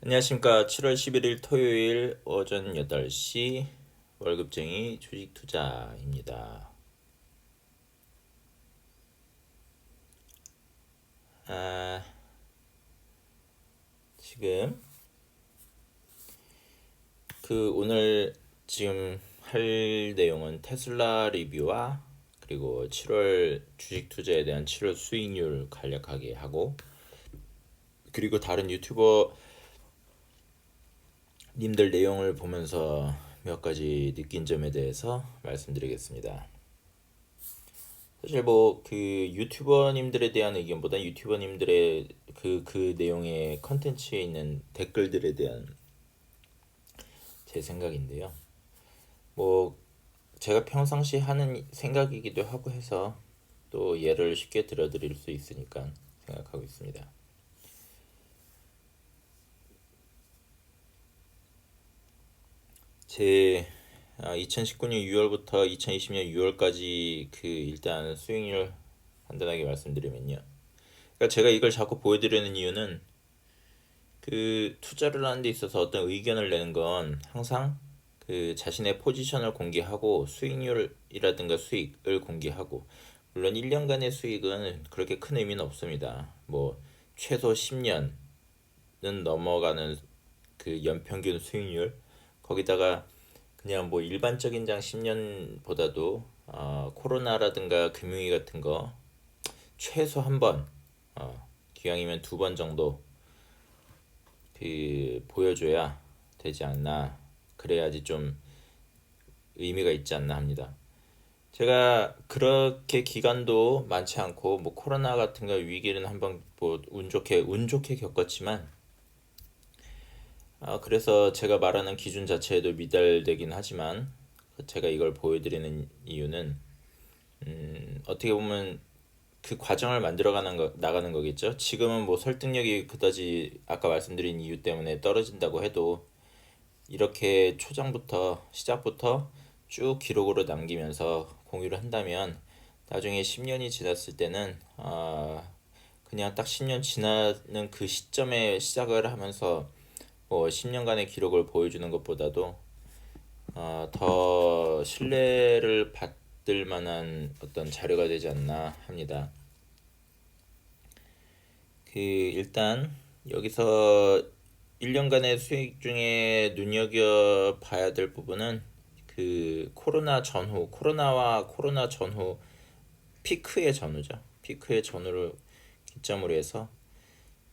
안녕하십니까. 7월 11일 토요일 오전 8시 월급쟁이 주식투자입니다. 아, 지금 오늘 지금 할 내용은 테슬라 리뷰와 그리고 7월 주식 투자에 대한 7월 수익률 간략하게 하고, 그리고 다른 유튜버 님들 내용을 보면서 몇 가지 느낀 점에 대해서 말씀드리겠습니다. 사실 그 유튜버님들에 대한 의견보다 유튜버님들의 그 내용의 컨텐츠에 있는 댓글들에 대한 제 생각인데요. 뭐 제가 평상시 하는 생각이기도 하고 해서 또 예를 쉽게 들어드릴 수 있으니까 생각하고 있습니다. 제 2019년 6월부터 2020년 6월까지 일단 수익률 간단하게 말씀드리면요. 그러니까 제가 이걸 자꾸 보여드리는 이유는 투자를 하는 데 있어서 어떤 의견을 내는 건 항상 자신의 포지션을 공개하고 수익률이라든가 수익을 공개하고, 물론 1년간의 수익은 그렇게 큰 의미는 없습니다. 뭐 최소 10년은 넘어가는 연평균 수익률, 거기다가 그냥 뭐 일반적인 장 10년보다도 코로나라든가 금융위 같은 거 최소 한 번, 기왕이면 두 번 정도 보여줘야 되지 않나, 그래야지 좀 의미가 있지 않나 합니다. 제가 그렇게 기간도 많지 않고 뭐 코로나 같은 거 위기는 한번 뭐 운 좋게 겪었지만, 그래서 제가 말하는 기준 자체에도 미달되긴 하지만, 제가 이걸 보여드리는 이유는 어떻게 보면 그 과정을 나가는 거겠죠. 지금은 뭐 설득력이 그다지 아까 말씀드린 이유 때문에 떨어진다고 해도 이렇게 시작부터 쭉 기록으로 남기면서 공유를 한다면 나중에 10년이 지났을 때는 그냥 딱 10년 지나는 그 시점에 시작을 하면서 뭐 10년간의 기록을 보여주는 것보다도 더 신뢰를 받을 만한 어떤 자료가 되지 않나 합니다. 일단 여기서 1년간의 수익 중에 눈여겨봐야 될 부분은 코로나 전후 피크의 전후죠. 피크의 전후를 기점으로 해서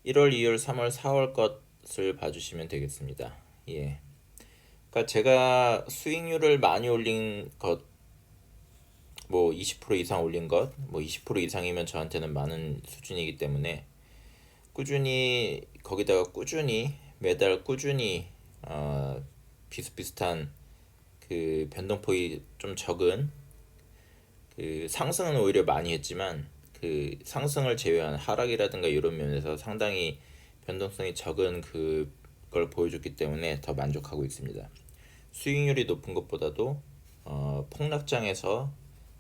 1월, 2월, 3월, 4월 것을 봐주시면 되겠습니다. 예. 그러니까 제가 수익률을 많이 올린 것, 뭐 20% 이상 올린 것, 뭐 20% 이상이면 저한테는 많은 수준이기 때문에 거기다가 꾸준히 매달 꾸준히 비슷비슷한 변동폭이 좀 적은, 상승은 오히려 많이 했지만 상승을 제외한 하락이라든가 이런 면에서 상당히 변동성이 적은 그걸 보여줬기 때문에 더 만족하고 있습니다. 수익률이 높은 것보다도 폭락장에서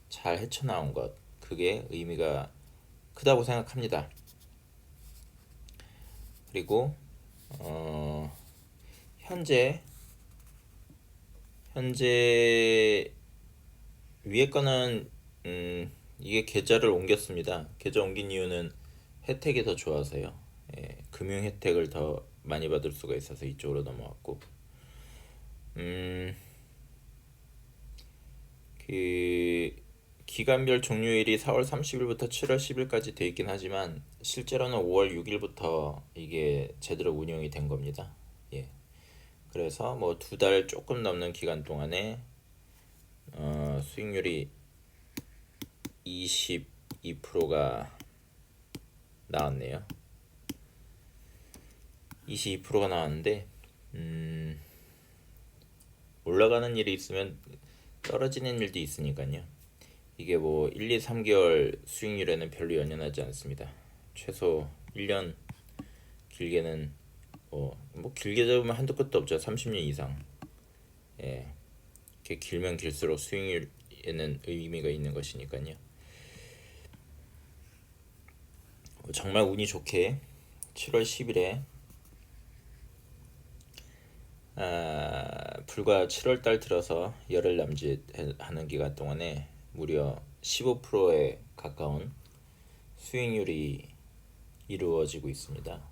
잘 헤쳐나온 것, 그게 의미가 크다고 생각합니다. 그리고 현재 위에 거는 이게 계좌를 옮겼습니다. 계좌 옮긴 이유는 혜택이 더 좋아서요. 예, 금융 혜택을 더 많이 받을 수가 있어서 이쪽으로 넘어왔고, 음, 그 기간별 종료일이 4월 30일부터 7월 10일까지 돼 있긴 하지만 실제로는 5월 6일부터 이게 제대로 운영이 된 겁니다. 예. 그래서 뭐 2달 조금 넘는 기간 동안에 수익률이 22%가 나왔네요. 22%가 나왔는데, 올라가는 일이 있으면 떨어지는 일도 있으니까요. 이게 뭐 1, 2, 3개월 수익률에는 별로 연연하지 않습니다. 최소 1년, 길게는 뭐 길게 잡으면 한도 끝도 없죠. 30년 이상. 예. 이렇게 길면 길수록 수익률에는 의미가 있는 것이니까요. 정말 운이 좋게 7월 10일에 불과 7월 달 들어서 열흘 남짓하는 기간 동안에 무려 15%에 가까운 수익률이 이루어지고 있습니다.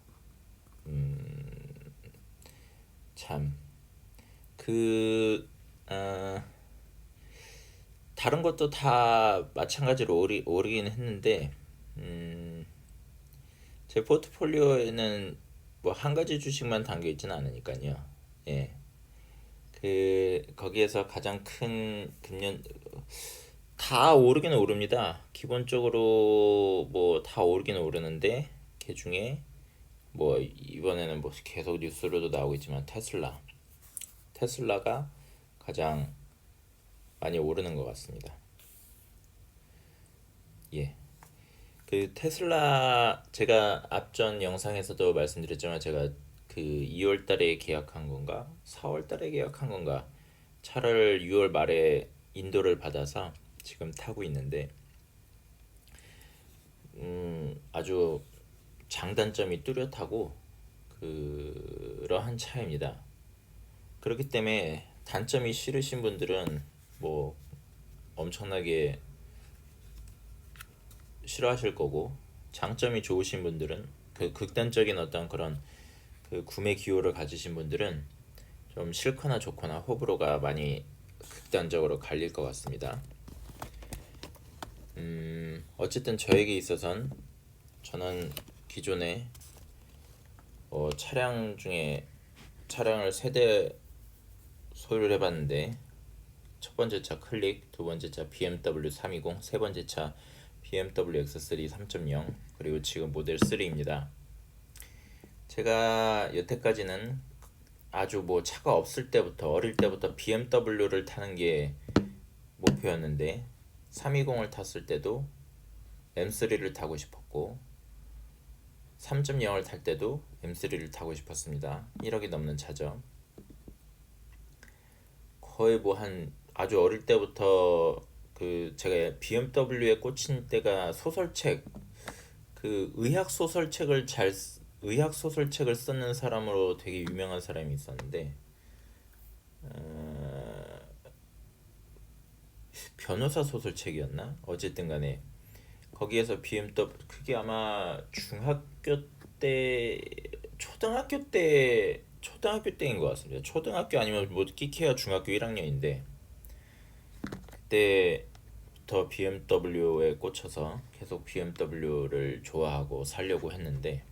참, 그, 다른 것도 다 마찬가지로 오르긴 했는데, 제 포트폴리오에는 뭐 한 가지 주식만 담겨 있지는 않으니까요. 예. 거기에서 가장 큰 금년 다 오르기는 오릅니다. 기본적으로 뭐 다 오르기는 오르는데 그 중에 뭐 이번에는 뭐 계속 뉴스로도 나오고 있지만 테슬라가 가장 많이 오르는 것 같습니다. 예. 그 테슬라 제가 앞전 영상에서도 말씀드렸지만 제가 그 2월 달에 계약한 건가 4월 달에 계약한 건가 차를 6월 말에 인도를 받아서 지금 타고 있는데 아주 장단점이 뚜렷하고 그러한 차입니다. 그렇기 때문에 단점이 싫으신 분들은 뭐 엄청나게 싫어하실 거고 장점이 좋으신 분들은 그 극단적인 어떤 그런 그 구매 기호를 가지신 분들은 좀 싫거나 좋거나 호불호가 많이 극단적으로 갈릴 것 같습니다. 어쨌든 저에게 있어선 저는 기존에 차량 중에 차량을 세 대 소유를 해봤는데 첫 번째 차 클릭, 두 번째 차 BMW 320, 세 번째 차 BMW X3 3.0 그리고 지금 모델 3입니다. 제가 여태까지는 아주 뭐 차가 없을 때부터 어릴 때부터 BMW를 타는 게 목표였는데 320을 탔을 때도 M3를 타고 싶었고 3.0을 탈 때도 M3를 타고 싶었습니다. 1억이 넘는 차죠. 거의 뭐 한 아주 어릴 때부터 그 제가 BMW에 꽂힌 때가 소설책 그 의학 소설책을 쓰는 사람으로 되게 유명한 사람이 있었는데 변호사 소설책이었나? 어쨌든 간에 거기에서 BMW 그게 아마 중학교 때 초등학교 때인 것 같습니다. 초등학교 아니면 뭐 끼케야 중학교 1학년인데 그때부터 BMW에 꽂혀서 계속 BMW를 좋아하고 살려고 했는데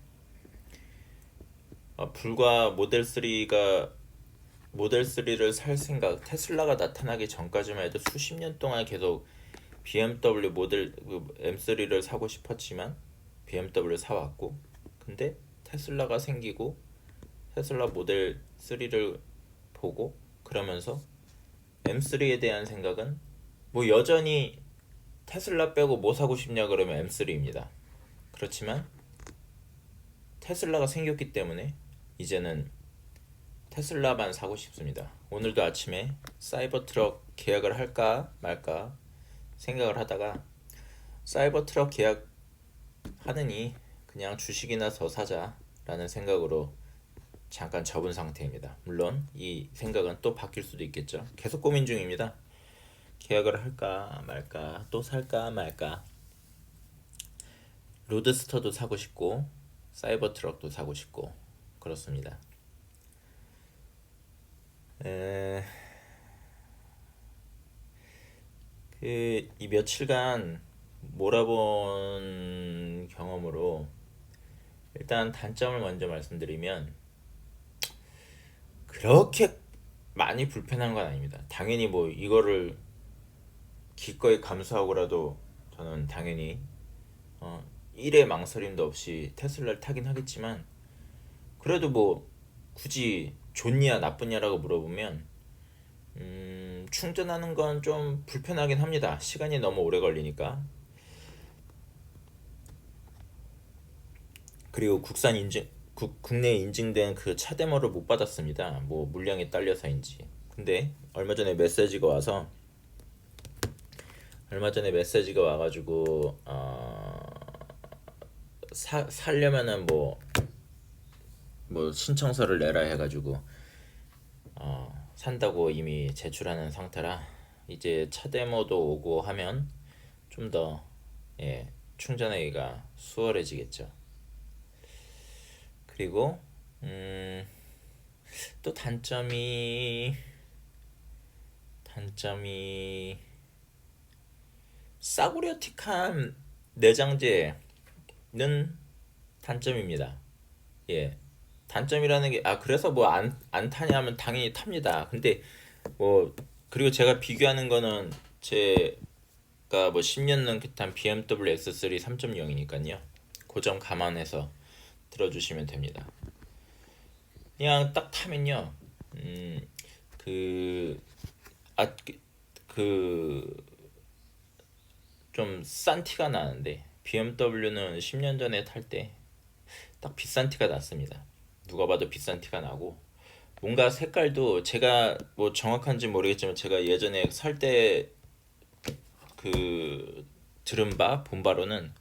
불과 모델 3를 살 생각 테슬라가 나타나기 전까지만 해도 수십 년 동안 계속 BMW 모델 M3를 사고 싶었지만 BMW를 사왔고 근데 테슬라가 생기고 테슬라 모델 3를 보고 그러면서 M3에 대한 생각은 뭐 여전히 테슬라 빼고 뭐 사고 싶냐 그러면 M3입니다. 그렇지만 테슬라가 생겼기 때문에 이제는 테슬라만 사고 싶습니다. 오늘도 아침에 사이버 트럭 계약을 할까 말까 생각을 하다가 사이버 트럭 계약하느니 그냥 주식이나 더 사자라는 생각으로 잠깐 접은 상태입니다. 물론 이 생각은 또 바뀔 수도 있겠죠. 계속 고민 중입니다. 계약을 할까 말까 또 살까 말까 로드스터도 사고 싶고 사이버 트럭도 사고 싶고 그렇습니다. 이 며칠간 몰아본 경험으로 일단 단점을 먼저 말씀드리면 그렇게 많이 불편한 건 아닙니다. 당연히 뭐 이거를 기꺼이 감수하고라도 저는 당연히 일의 망설임도 없이 테슬라를 타긴 하겠지만 그래도 뭐 굳이 좋냐 나쁘냐라고 물어보면 충전하는 건 좀 불편하긴 합니다. 시간이 너무 오래 걸리니까. 그리고 국내에 인증된 그 차 데모를 못 받았습니다. 뭐 물량이 딸려서인지. 근데 얼마 전에 메시지가 와가지고 살려면은 뭐 신청서를 내라 해가지고 산다고 이미 제출하는 상태라 이제 차 데모도 오고 하면 좀 더 충전하기가 수월해지겠죠. 그리고 또 단점이 싸구려틱한 내장재는 단점입니다. 예. 단점이라는 게, 그래서 뭐 안 타냐 하면 당연히 탑니다. 근데 뭐, 그리고 제가 비교하는 거는 제가 뭐 10년 넘게 탄 BMW X3 3.0이니까요. 그 점 감안해서 들어주시면 됩니다. 그냥 딱 타면요, 그, 아, 좀 싼 티가 나는데, BMW는 10년 전에 탈 때 딱 비싼 티가 났습니다. 누가 봐도 비싼 티가 나고, 뭔가 색깔도 제가 뭐 정확한지 모르겠지만 제가 예전에 살 때 들은 본 바로는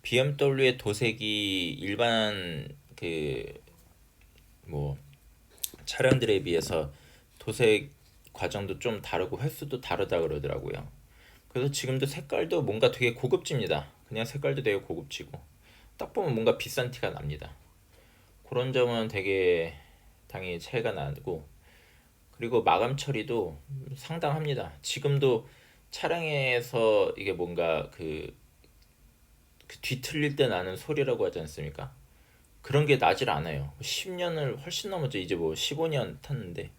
BMW의 도색이 일반 뭐 차량들에 비해서 도색 과정도 좀 다르고 횟수도 다르다 그러더라고요. 그래서 지금도 색깔도 뭔가 되게 고급집니다. 그냥 색깔도 되게 고급지고 딱 보면 뭔가 비싼 티가 납니다. 그런 점은 되게 당연히 차이가 나고, 그리고 마감 처리도 상당합니다. 지금도 차량에서 이게 뭔가 그 뒤틀릴 때 나는 소리라고 하지 않습니까? 그런 게 나질 않아요. 10년을 훨씬 넘었죠. 이제 뭐 15년 탔는데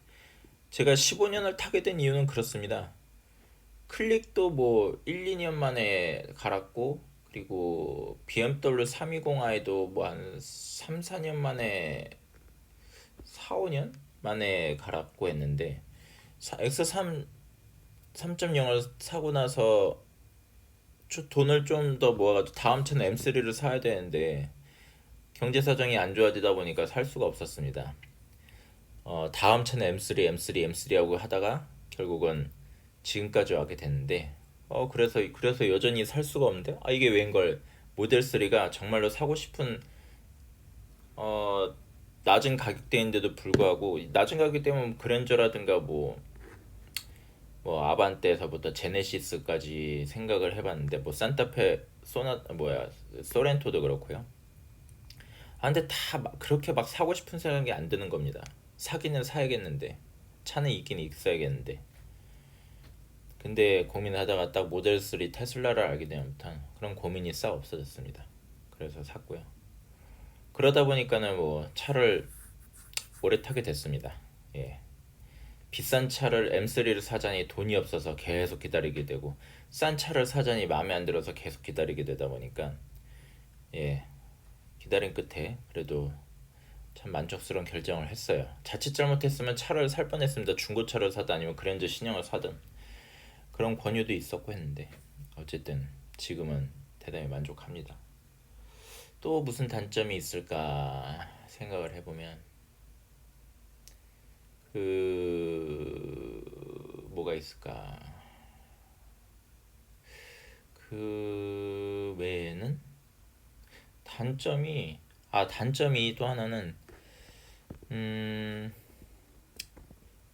제가 15년을 타게 된 이유는 그렇습니다. 클릭도 뭐 1, 2년 만에 갈았고, 그리고 BMW 320i도 뭐 한 3, 4년 만에 4, 5년 만에 갈았고 했는데 X3 3.0을 사고 나서 돈을 좀 더 모아가지고 다음 차는 M3를 사야 되는데 경제 사정이 안 좋아지다 보니까 살 수가 없었습니다. 다음 차는 M3 하고 하다가 결국은 지금까지 와게 됐는데, 그래서 여전히 살 수가 없는데, 이게 웬걸, 모델 3가 정말로 사고 싶은 어 낮은 가격대인데도 불구하고, 낮은 가격대면 그랜저라든가 뭐 아반떼에서부터 제네시스까지 생각을 해봤는데, 뭐 산타페 소렌토도 그렇고요. 근데 그렇게 막 사고 싶은 생각이 안 드는 겁니다. 사기는 사야겠는데, 차는 있긴 있어야겠는데. 근데 고민하다가 딱 모델 3 테슬라를 알게 되면부터 그런 고민이 싹 없어졌습니다. 그래서 샀고요. 그러다 보니까는 뭐 차를 오래 타게 됐습니다. 예. 비싼 차를 M3를 사자니 돈이 없어서 계속 기다리게 되고, 싼 차를 사자니 마음에 안 들어서 계속 기다리게 되다 보니까, 예, 기다린 끝에 그래도 참 만족스러운 결정을 했어요. 자칫 잘못했으면 차를 살 뻔했습니다. 중고차를 사든 아니면 그랜저 신형을 사든. 그런 권유도 있었고 했는데 어쨌든 지금은 대단히 만족합니다. 또 무슨 단점이 있을까 생각을 해보면, 뭐가 있을까? 그 외에는 단점이 또 하나는,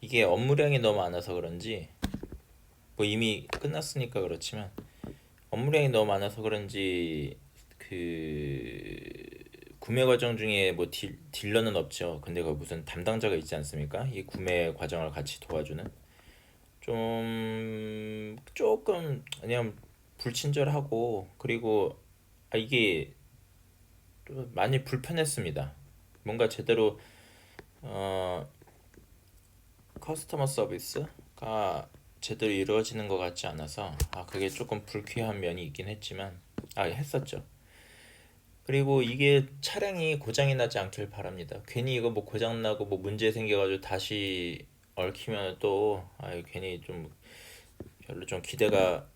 이게 업무량이 너무 많아서 그런지, 뭐 이미 끝났으니까 그렇지만 업무량이 너무 많아서 그런지 구매 과정 중에 뭐 딜러는 없죠. 근데 그 무슨 담당자가 있지 않습니까? 이 구매 과정을 같이 도와주는, 좀 조금 그냥 불친절하고, 그리고 이게 좀 많이 불편했습니다. 뭔가 제대로 어 커스터머 서비스가 제대로 이루어지는 것 같지 않아서 그게 조금 불쾌한 면이 있긴 했지만 했었죠. 그리고 이게 차량이 고장이 나지 않길 바랍니다. 괜히 이거 뭐 고장 나고 뭐 문제 생겨가지고 다시 얽히면 또 괜히 좀 별로 좀 기대가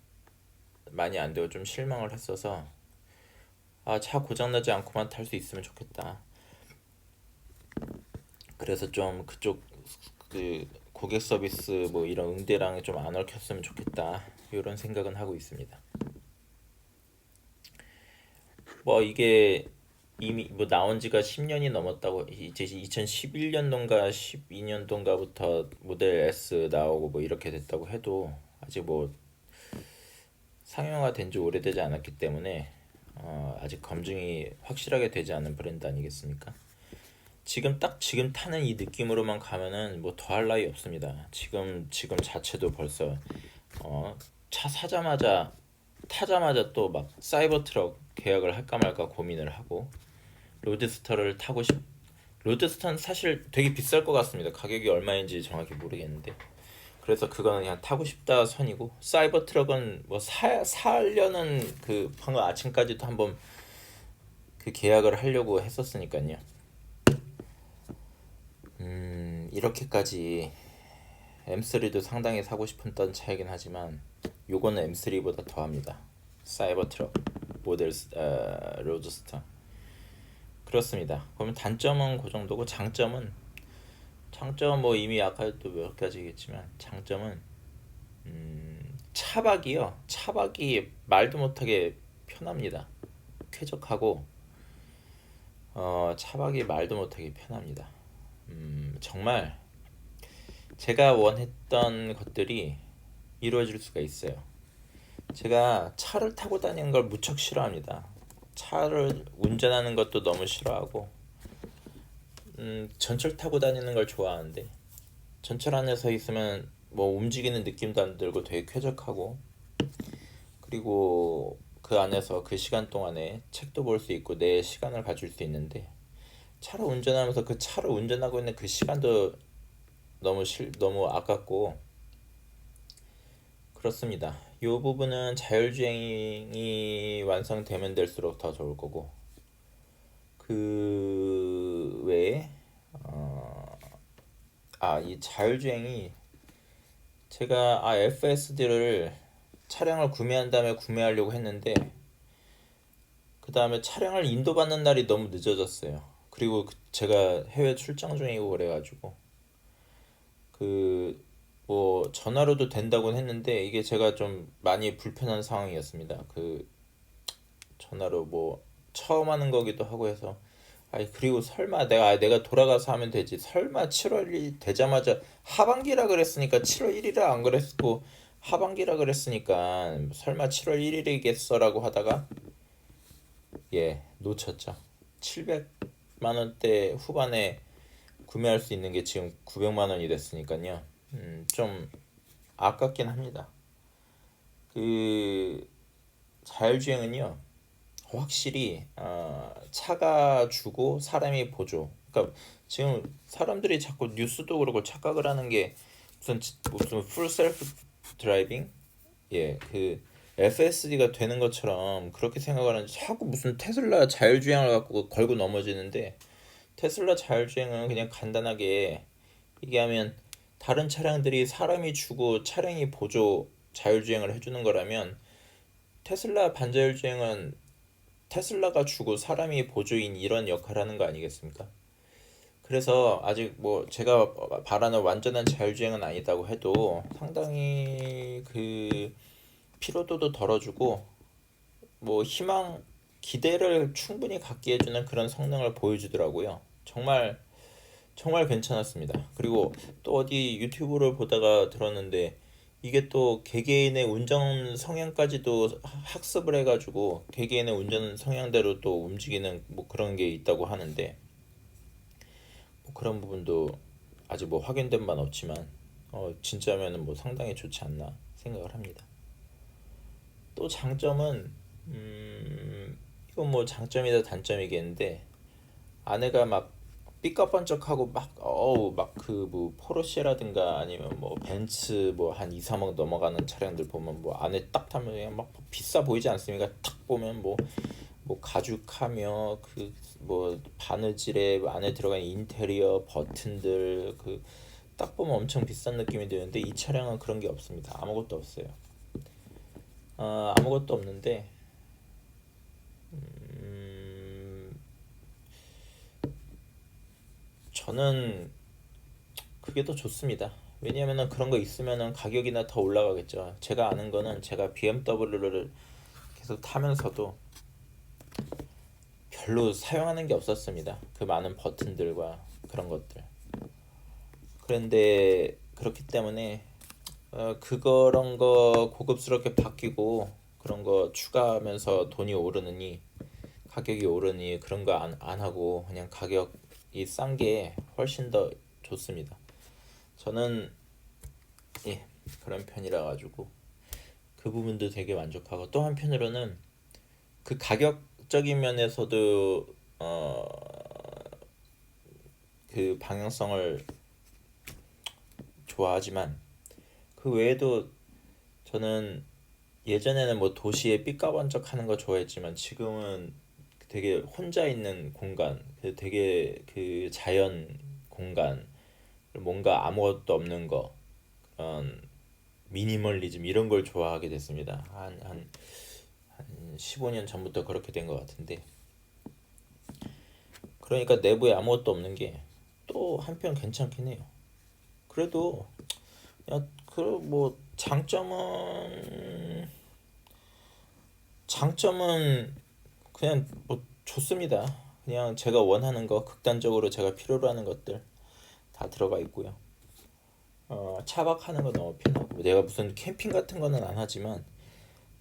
많이 안 되고 좀 실망을 했어서, 차 고장 나지 않고만 탈 수 있으면 좋겠다. 그래서 좀 그쪽 고객 서비스 뭐 이런 응대랑이 좀 안 얽혔으면 좋겠다, 이런 생각은 하고 있습니다. 뭐 이게 이미 뭐 나온 지가 10년이 넘었다고. 이제 2011년도인가 12년도인가부터 모델 S 나오고 뭐 이렇게 됐다고 해도 아직 뭐 상용화 된 지 오래되지 않았기 때문에 아직 검증이 확실하게 되지 않은 브랜드 아니겠습니까? 지금 타는 이 느낌으로만 가면은 뭐 더할 나위 없습니다. 지금 자체도 벌써 차 사자마자 타자마자 또 막 사이버 트럭 계약을 할까 말까 고민을 하고 로드스터를 타고 싶 로드스터는 사실 되게 비쌀 것 같습니다. 가격이 얼마인지 정확히 모르겠는데 그래서 그거는 그냥 타고 싶다 선이고, 사이버 트럭은 뭐 사려는 그 방금 아침까지도 한번 그 계약을 하려고 했었으니까요. 이렇게까지 M3도 상당히 사고 싶었던 차이긴 하지만 요거는 M3보다 더합니다. 사이버 트럭 모델 로드스터. 그렇습니다. 그러면 단점은 그 정도고, 장점은 뭐 이미 아까도 몇 가지겠지만, 장점은 차박이 말도 못하게 편합니다. 쾌적하고 차박이 말도 못하게 편합니다. 정말 제가 원했던 것들이 이루어질 수가 있어요. 제가 차를 타고 다니는 걸 무척 싫어합니다. 차를 운전하는 것도 너무 싫어하고, 전철 타고 다니는 걸 좋아하는데, 전철 안에 서 있으면 뭐 움직이는 느낌도 안 들고 되게 쾌적하고, 그리고 그 안에서 그 시간 동안에 책도 볼 수 있고 내 시간을 가질 수 있는데, 차를 운전하면서 그 차를 운전하고 있는 그 시간도 너무 아깝고 그렇습니다. 이 부분은 자율주행이 완성되면 될수록 더 좋을 거고, 그 외에 이 자율주행이, 제가 FSD를 차량을 구매한 다음에 구매하려고 했는데 그 다음에 차량을 인도받는 날이 너무 늦어졌어요. 그리고 제가 해외 출장 중이고 그래가지고 뭐 전화로도 된다고는 했는데 이게 제가 좀 많이 불편한 상황이었습니다. 전화로 뭐 처음 하는 거기도 하고 해서, 그리고 설마 내가 돌아가서 하면 되지, 설마 7월 1일 되자마자 하반기라 그랬으니까 7월 1일이라 안 그랬고, 하반기라 그랬으니까 설마 7월 1일이겠어라고 하다가 놓쳤죠. 700만 원대 후반에 구매할 수 있는 게 지금 900만 원이 됐으니까요. 좀 아깝긴 합니다. 자율주행은요, 확실히 차가 주고 사람이 보조. 그러니까 지금 사람들이 자꾸 뉴스도 그러고 착각을 하는 게 무슨 풀 셀프 드라이빙, FSD가 되는 것처럼 그렇게 생각하는, 자꾸 무슨 테슬라 자율주행을 갖고 걸고 넘어지는데, 테슬라 자율주행은 그냥 간단하게 얘기하면 다른 차량들이 사람이 주고 차량이 보조 자율주행을 해주는 거라면, 테슬라 반자율주행은 테슬라가 주고 사람이 보조인 이런 역할을 하는 거 아니겠습니까? 그래서 아직 뭐 제가 바라는 완전한 자율주행은 아니다고 해도 상당히 피로도도 덜어주고 뭐 기대를 충분히 갖게 해주는 그런 성능을 보여주더라고요. 정말 정말 괜찮았습니다. 그리고 또 어디 유튜브를 보다가 들었는데, 이게 또 개개인의 운전 성향까지도 학습을 해가지고 개개인의 운전 성향대로 또 움직이는 뭐 그런 게 있다고 하는데, 뭐 그런 부분도 아직 뭐 확인된 바는 없지만 진짜면은 뭐 상당히 좋지 않나 생각을 합니다. 또 장점은 이건 뭐 장점이다 단점이겠는데, 아내가 막 삐까번쩍하고 뭐 포르쉐라든가 아니면 뭐 벤츠 뭐 한 2, 3억 넘어가는 차량들 보면 뭐 안에 딱 타면 그냥 막 비싸 보이지 않습니까? 딱 보면 뭐 가죽하며 뭐 바느질에 안에 들어간 인테리어 버튼들 딱 보면 엄청 비싼 느낌이 드는데, 이 차량은 그런 게 없습니다. 아무것도 없어요. 아무것도 없는데 저는 그게 더 좋습니다. 왜냐면은 그런 거 있으면은 가격이나 더 올라가겠죠. 제가 아는 거는, 제가 BMW를 계속 타면서도 별로 사용하는 게 없었습니다. 그 많은 버튼들과 그런 것들. 그런데 그렇기 때문에 그런 거 고급스럽게 바뀌고 그런 거 추가하면서 돈이 오르느니 가격이 오르니 그런 거 안 하고 그냥 가격이 싼 게 훨씬 더 좋습니다. 저는 예, 그런 편이라 가지고 그 부분도 되게 만족하고 또 한편으로는 그 가격적인 면에서도 그 방향성을 좋아하지만 그 외에도 저는 예전에는 뭐 도시에 삐까번쩍하는 거 좋아했지만 지금은 되게 혼자 있는 공간, 그 되게 그 자연 공간, 뭔가 아무것도 없는 거, 그런 미니멀리즘 이런 걸 좋아하게 됐습니다. 한 15년 전부터 그렇게 된 것 같은데 그러니까 내부에 아무것도 없는 게 또 한편 괜찮긴 해요. 그래도 그뭐 장점은 그냥 뭐 좋습니다. 그냥 제가 원하는 거 극단적으로 제가 필요로 하는 것들 다 들어가 있고요. 차박하는 거 너무 편하고 내가 무슨 캠핑 같은 거는 안 하지만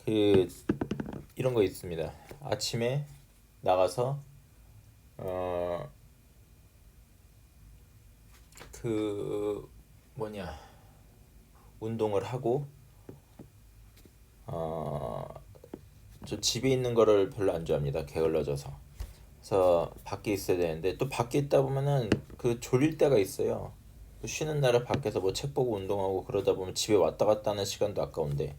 그 이런 거 있습니다. 아침에 나가서 어 그 뭐냐 운동을 하고 어 저 집에 있는 거를 별로 안 좋아합니다. 게을러져서. 그래서 밖에 있어야 되는데 또 밖에 있다 보면은 그 졸릴 때가 있어요. 그 쉬는 날에 밖에서 뭐 책 보고 운동하고 그러다 보면 집에 왔다 갔다 하는 시간도 아까운데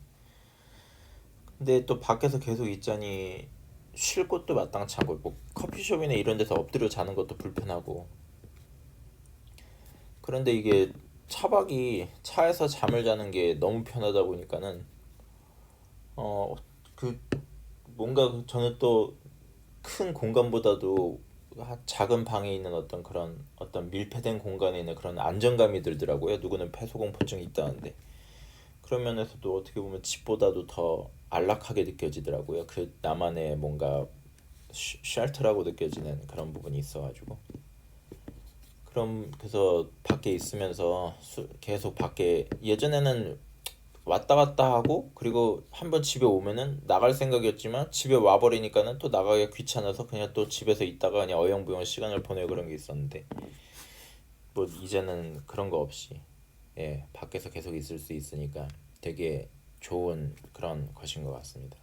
근데 또 밖에서 계속 있자니 쉴 곳도 마땅치 않고 뭐 커피숍이나 이런 데서 엎드려 자는 것도 불편하고 그런데 이게 차에서 잠을 자는 게 너무 편하다 보니까는 그 뭔가 저는 또 큰 공간보다도 작은 방에 있는 어떤 그런 어떤 밀폐된 공간에 있는 그런 안정감이 들더라고요. 누구는 폐소공포증이 있다는데 그런 면에서도 어떻게 보면 집보다도 더 안락하게 느껴지더라고요. 그 나만의 뭔가 쉘터라고 느껴지는 그런 부분이 있어가지고 그럼 그래서 밖에 있으면서 계속 밖에 예전에는 왔다 갔다 하고 그리고 한번 집에 오면은 나갈 생각이었지만 집에 와버리니까는 또 나가기가 귀찮아서 그냥 또 집에서 있다가 그냥 어영부영 시간을 보내고 그런 게 있었는데 뭐 이제는 그런 거 없이 예 밖에서 계속 있을 수 있으니까 되게 좋은 그런 것인 것 같습니다.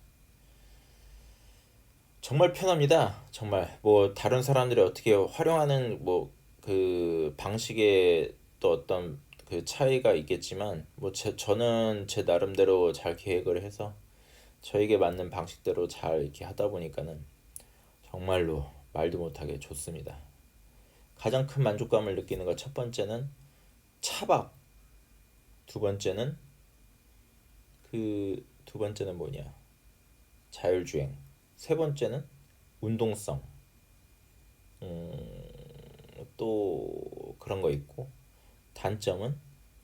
정말 편합니다. 정말 뭐 다른 사람들이 어떻게 활용하는 뭐 그 방식에 또 어떤 그 차이가 있겠지만 뭐 저는 제 나름대로 잘 계획을 해서 저에게 맞는 방식대로 잘 이렇게 하다 보니까는 정말로 말도 못하게 좋습니다. 가장 큰 만족감을 느끼는 것 첫 번째는 차박, 두 번째는 두 번째는 뭐냐 자율주행, 세 번째는 운동성, 또 그런 거 있고 단점은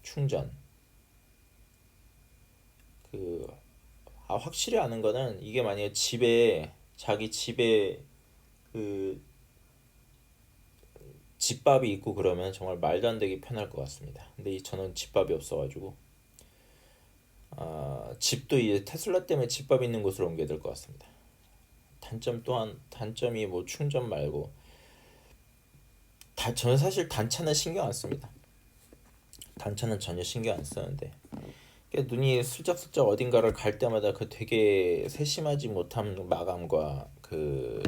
충전. 그 확실히 아는 거는 이게 만약에 자기 집에 그 집밥이 있고 그러면 정말 말도 안 되게 편할 것 같습니다. 근데 저는 집밥이 없어가지고 집도 이제 테슬라 때문에 집밥 있는 곳으로 옮겨야 될 것 같습니다. 단점이 뭐 충전 말고 저는 사실 단차는 신경 안 씁니다. 단차는 전혀 신경 안 쓰는데 눈이 슬쩍슬쩍 어딘가를 갈 때마다 그 되게 세심하지 못한 마감과 그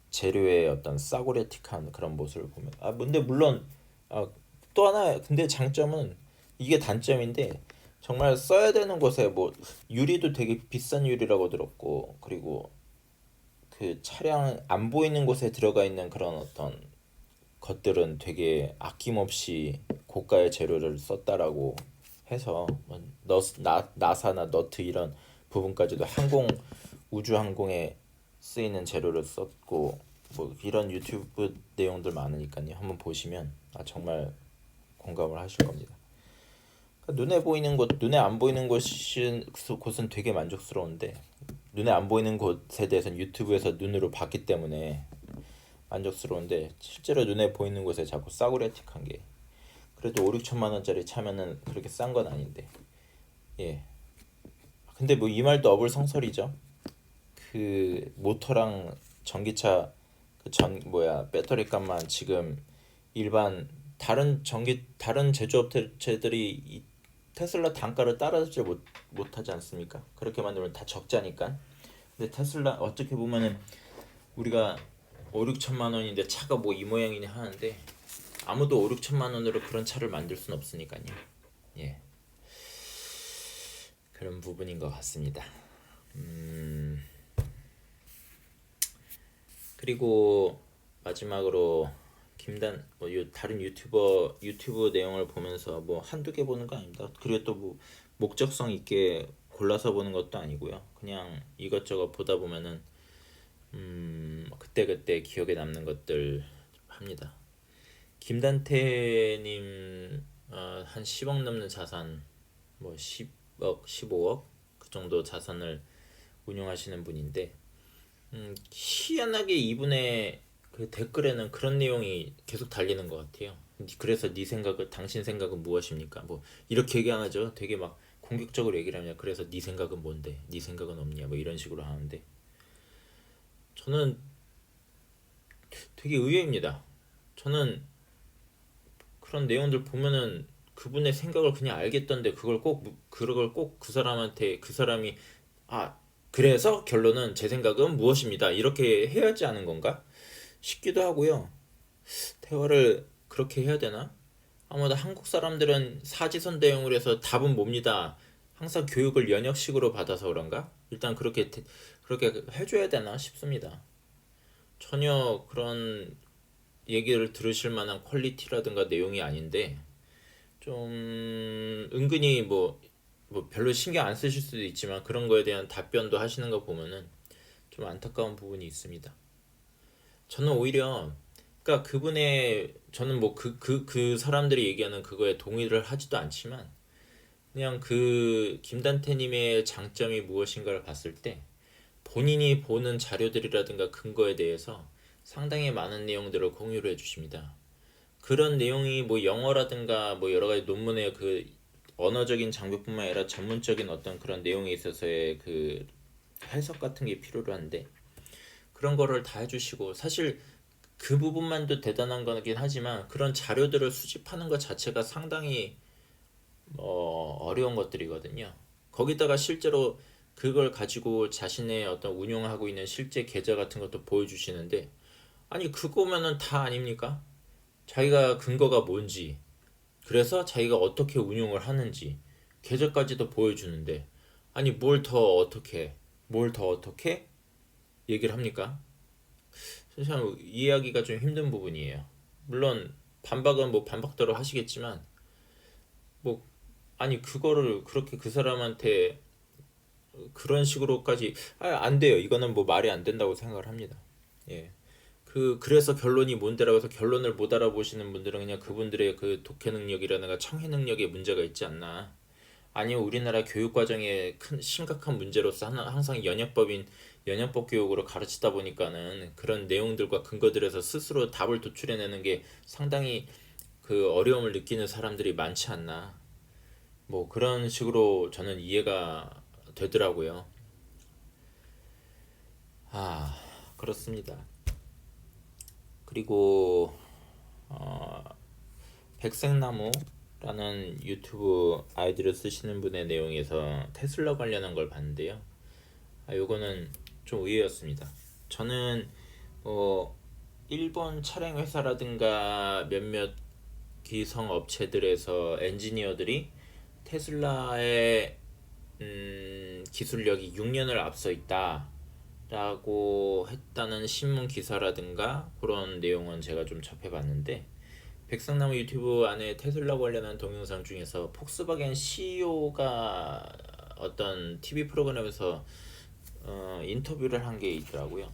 재료의 어떤 싸구려틱한 그런 모습을 보면 근데 물론 또 하나 근데 장점은 이게 단점인데 정말 써야 되는 곳에 뭐 유리도 되게 비싼 유리라고 들었고 그리고 그 차량 안 보이는 곳에 들어가 있는 그런 어떤 것들은 되게 아낌없이 고가의 재료를 썼다라고 해서 뭐 나사나 너트 이런 부분까지도 우주 항공에 쓰이는 재료를 썼고 뭐 이런 유튜브 내용들 많으니까요. 한번 보시면 정말 공감을 하실 겁니다. 그러니까 눈에 안 보이는 곳은 되게 만족스러운데 눈에 안 보이는 곳에 대해서는 유튜브에서 눈으로 봤기 때문에 만족스러운데 실제로 눈에 보이는 곳에 자꾸 싸구려틱한 게 그래도 5, 6천만 원짜리 차면은 그렇게 싼 건 아닌데 예. 근데 뭐 이 말도 어불성설이죠. 그 모터랑 전기차 그 전 뭐야 배터리 값만 지금 일반 다른 제조업체들이 이 테슬라 단가를 따라잡지 못하지 않습니까? 그렇게 만들면 다 적자니까. 근데 테슬라 어떻게 보면은 우리가 5, 6천만 원인데 차가 뭐 이 모양이냐 하는데 아무도 5, 6천만 원으로 그런 차를 만들 순 없으니까요. 예. 그런 부분인 것 같습니다. 그리고 마지막으로 김단 다른 유튜브 내용을 보면서 뭐 한두 개 보는 거 아닙니다. 그리고 또 뭐 목적성 있게 골라서 보는 것도 아니고요. 그냥 이것저것 보다 보면은 그때그때 기억에 남는 것들 합니다. 김단태님 한 10억 넘는 자산 뭐 10억, 15억 그 정도 자산을 운용하시는 분인데 희한하게 이분의 그 댓글에는 그런 내용이 계속 달리는 것 같아요. 그래서 당신 생각은 무엇입니까? 뭐 이렇게 얘기 안 하죠. 되게 막 공격적으로 얘기를 하냐. 그래서 네 생각은 뭔데? 네 생각은 없냐? 뭐 이런 식으로 하는데 저는 되게 의외입니다. 저는 그런 내용들 보면은 그분의 생각을 그냥 알겠던데 그걸 꼭 그 사람한테 그 사람이 아 그래서 결론은 제 생각은 무엇입니다. 이렇게 해야 하지 않은 건가 싶기도 하고요. 대화를 그렇게 해야 되나? 아무래도 한국 사람들은 사지선 대용을 해서 답은 뭡니다. 항상 교육을 연역식으로 받아서 그런가? 일단 그렇게 해줘야 되나 싶습니다. 전혀 그런 얘기를 들으실 만한 퀄리티라든가 내용이 아닌데 좀 은근히 뭐 별로 신경 안 쓰실 수도 있지만 그런 거에 대한 답변도 하시는 거 보면은 좀 안타까운 부분이 있습니다. 저는 오히려 그러니까 저는 뭐 그 사람들이 얘기하는 그거에 동의를 하지도 않지만 그냥 그 김단태님의 장점이 무엇인가를 봤을 때 본인이 보는 자료들이라든가 근거에 대해서 상당히 많은 내용들을 공유를 해주십니다. 그런 내용이 뭐 영어라든가 뭐 여러 가지 논문의 그 언어적인 장벽뿐만 아니라 전문적인 어떤 그런 내용에 있어서의 그 해석 같은 게 필요로 한데 그런 거를 다 해주시고 사실 그 부분만도 대단한 거긴 하지만 그런 자료들을 수집하는 것 자체가 상당히 어려운 것들이거든요. 거기다가 실제로 그걸 가지고 자신의 어떤 운영하고 있는 실제 계좌 같은 것도 보여주시는데 아니 그거면은 다 아닙니까? 자기가 근거가 뭔지 그래서 자기가 어떻게 운용을 하는지 계좌까지도 보여주는데 아니 뭘 더 어떻게 얘기를 합니까? 참 이해하기가 좀 힘든 부분이에요. 물론 반박은 뭐 반박대로 하시겠지만 뭐 아니 그거를 그렇게 그 사람한테 그런 식으로까지 안 돼요. 이거는 뭐 말이 안 된다고 생각을 합니다. 예. 그래서 결론이 뭔데라고 해서 결론을 못 알아보시는 분들은 그냥 그분들의 그 독해 능력이라든가 청해 능력에 문제가 있지 않나. 아니면 우리나라 교육 과정에 큰 심각한 문제로서 항상 연역법 교육으로 가르치다 보니까는 그런 내용들과 근거들에서 스스로 답을 도출해내는 게 상당히 그 어려움을 느끼는 사람들이 많지 않나. 뭐 그런 식으로 저는 이해가 되더라고요. 아, 그렇습니다. 그리고 어, 백색나무라는 유튜브 아이디를 쓰시는 분의 내용에서 테슬라 관련한 걸 봤는데요. 요거는 좀 의외였습니다. 저는 일본 차량 회사라든가 몇몇 기성 업체들에서 엔지니어들이 테슬라의 기술력이 6년을 앞서 있다라고 했다는 신문 기사라든가 그런 내용은 제가 좀 접해봤는데 백상나무 유튜브 안에 테슬라 관련한 동영상 중에서 폭스바겐 CEO가 어떤 TV 프로그램에서 인터뷰를 한 게 있더라고요.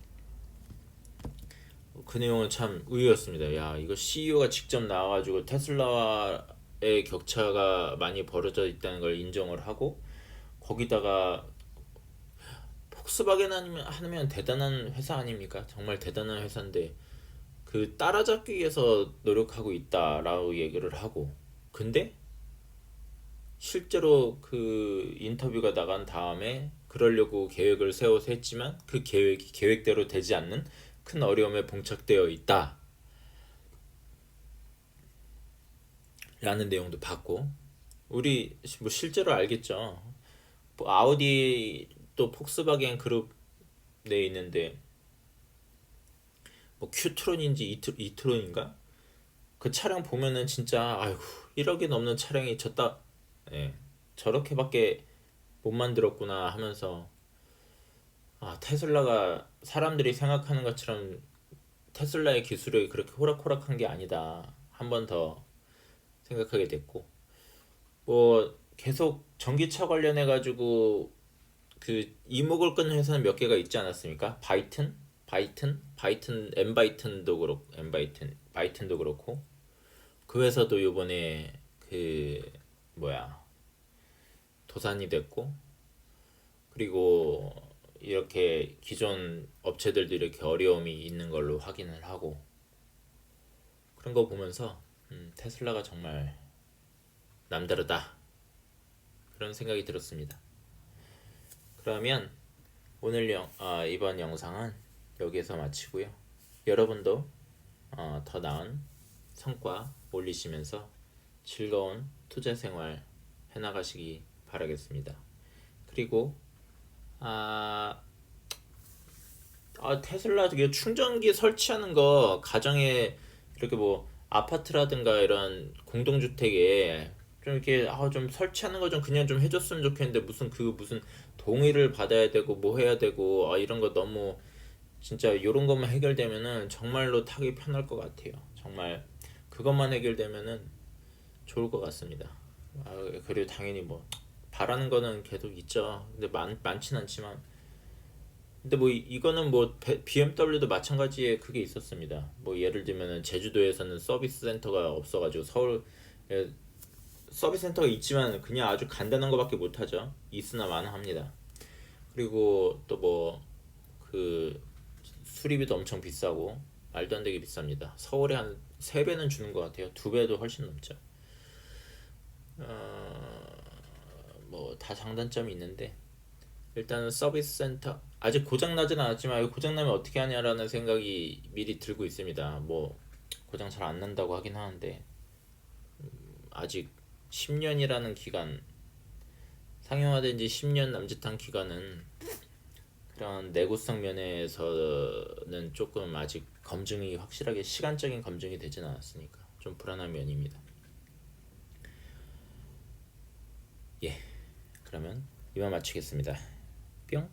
그 내용은 참 의외였습니다. 야, 이거 CEO가 직접 나와가지고 테슬라의 격차가 많이 벌어져 있다는 걸 인정을 하고 거기다가 폭스바겐 하면 대단한 회사 아닙니까? 정말 대단한 회사인데 그 따라잡기 위해서 노력하고 있다라고 얘기를 하고, 근데 실제로 그 인터뷰가 나간 다음에 그러려고 계획을 세워서 했지만 그 계획이 계획대로 되지 않는 큰 어려움에 봉착되어 있다 라는 내용도 봤고, 우리 뭐 실제로 알겠죠. 뭐 아우디 또 폭스바겐 그룹 내에 있는데 뭐 큐트론인지 이트론인가 그 차량 보면은 진짜 아이고 1억이 넘는 차량이 예, 저렇게밖에 못 만들었구나 하면서, 아 테슬라가 사람들이 생각하는 것처럼 테슬라의 기술이 그렇게 호락호락한 게 아니다 한 번 더 생각하게 됐고, 뭐 계속 전기차 관련해 가지고 그 이목을 끄는 회사는 몇 개가 있지 않았습니까? 바이튼도 그렇고 바이튼도 그렇고, 그 회사도 요번에 그 뭐야 도산이 됐고, 그리고 이렇게 기존 업체들도 이렇게 어려움이 있는 걸로 확인을 하고, 그런 거 보면서 테슬라가 정말 남다르다 그런 생각이 들었습니다. 그러면 이번 영상은 여기에서 마치고요. 여러분도 더 나은 성과 올리시면서 즐거운 투자 생활 해나가시기 바라겠습니다. 그리고 테슬라 충전기 설치하는 거 가정에 이렇게 뭐 아파트라든가 이런 공동주택에 좀 이렇게 좀 설치하는 거 좀 그냥 좀 해줬으면 좋겠는데, 무슨 동의를 받아야 되고 뭐 해야 되고 이런 거 너무 진짜 이런 것만 해결되면은 정말로 타기 편할 것 같아요. 정말 그것만 해결되면은 좋을 것 같습니다. 그리고 당연히 뭐 바라는 거는 계속 있죠. 근데 많진 않지만, 근데 뭐 이거는 뭐 BMW도 마찬가지의 그게 있었습니다. 뭐 예를 들면은 제주도에서는 서비스 센터가 없어가지고 서울 서비스 센터가 있지만 그냥 아주 간단한 거밖에 못 하죠. 있으나 마나합니다. 그리고 또 뭐 그 수리비도 엄청 비싸고 말도 안 되게 비쌉니다. 서울에 한 3배는 주는 것 같아요. 2배도 훨씬 넘죠. 뭐 다 장단점이 있는데, 일단은 서비스 센터 아직 고장 나진 않았지만 이거 고장 나면 어떻게 하냐라는 생각이 미리 들고 있습니다. 뭐 고장 잘 안 난다고 하긴 하는데, 아직 10년이라는 기간, 상용화된 지 10년 남짓한 기간은 그런 내구성 면에서는 조금 아직 검증이 확실하게 시간적인 검증이 되진 않았으니까 좀 불안한 면입니다. 예, 그러면 이만 마치겠습니다. 뿅.